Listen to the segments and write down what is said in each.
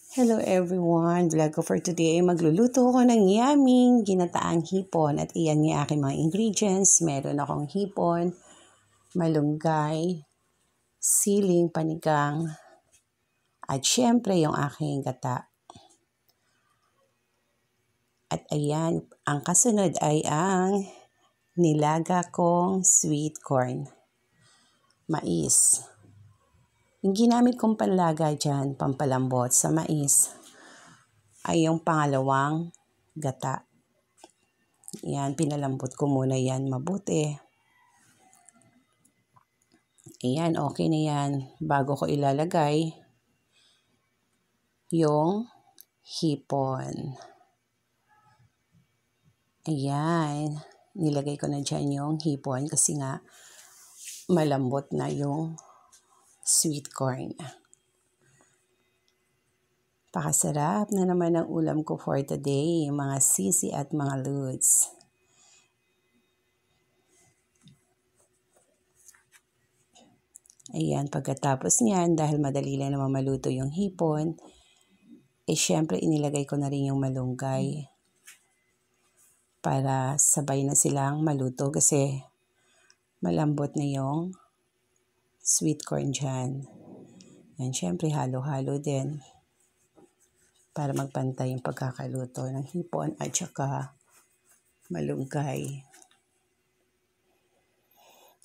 Hello everyone! Vlog ko for today ay magluluto ko ng yummy ginataang hipon at iyan yung aking mga ingredients. Meron akong hipon, malunggay, siling, panigang, at syempre yung aking gata. At ayan, ang kasunod ay ang nilaga kong sweet corn, mais. Yung ginamit kong panlaga dyan, pampalambot sa mais, ay yung pangalawang gata. Yan, pinalambot ko muna yan mabuti. Ayan, okay na yan. Bago ko ilalagay yung hipon. Ayan, nilagay ko na dyan yung hipon kasi nga malambot na yung sweet corn. Pakasarap na naman ang ulam ko for today, mga sisi at mga lods. Ayan, pagkatapos niyan, dahil madali lang naman maluto yung hipon, syempre inilagay ko na rin yung malunggay para sabay na silang maluto kasi malambot na yung sweet corn dyan. Yan, syempre halo-halo din para magpantay yung pagkakaluto ng hipon at saka malunggay.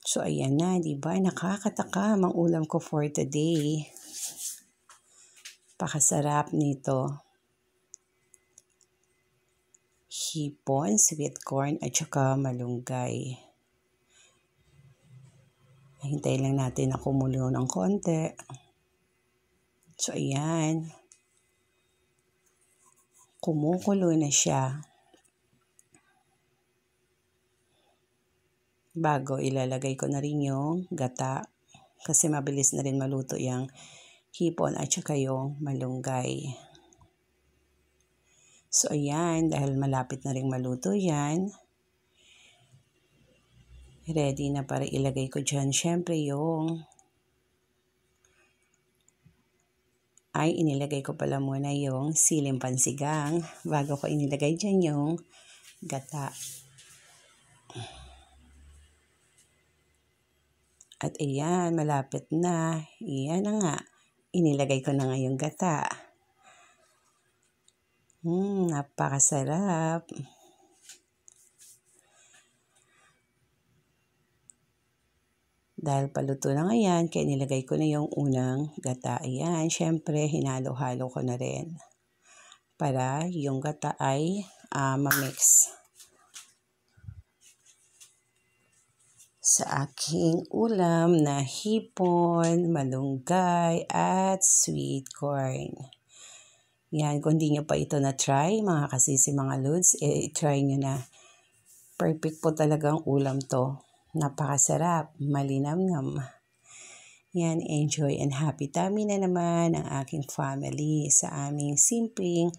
So ayan na, diba? Nakakatakam ang ulam ko for today. Pakasarap nito. Hipon, sweet corn at saka malunggay. Hintayin lang natin na kumulo ng konti. So ayan. Kumukulo na siya. Bago ilalagay ko na rin yung gata. Kasi mabilis na rin maluto yung hipon at saka yung malunggay. So ayan, dahil malapit na rin maluto yan. Ready na para ilagay ko dyan. Syempre inilagay ko pala muna yung siling pansigang bago ko inilagay dyan yung gata. At ayan, malapit na. Iyan na nga. Inilagay ko na nga yung gata. Napakasarap. Dahil paluto na nga yan, kaya nilagay ko na yung unang gata. Ayan, syempre, hinalo-halo ko na rin. Para yung gata ay ma-mix sa aking ulam na hipon, malunggay, at sweet corn. Yan, kung di nyo pa ito na-try, mga kasisi, mga lods, try nyo na. Perfect po talagang ulam to. Napakasarap, malinamnam. Yan, enjoy and happy tummy na naman ang aking family sa aming simpleng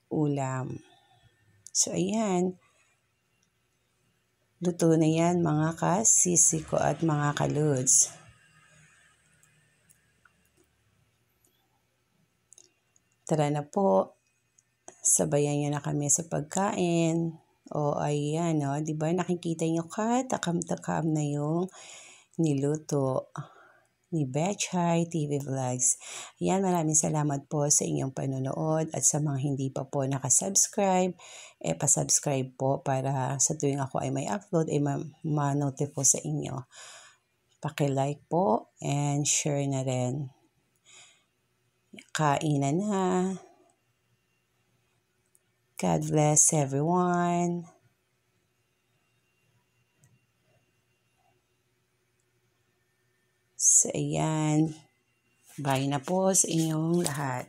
ulam. So, ayan. Luto na yan mga kasisi ko at mga kalods. Tara na po. Sabayan nyo na kami sa pagkain. Ayan, diba nakikita nyo katakam-takam na yung niluto ni Betchay TV Vlogs. Ayan, maraming salamat po sa inyong panonood at sa mga hindi pa po nakasubscribe, pasubscribe po para sa tuwing ako ay may upload ay ma-notify po sa inyo. Paki-like po and share na rin. Kainan na. God bless everyone. So, ayan. Bye na po sa inyong lahat.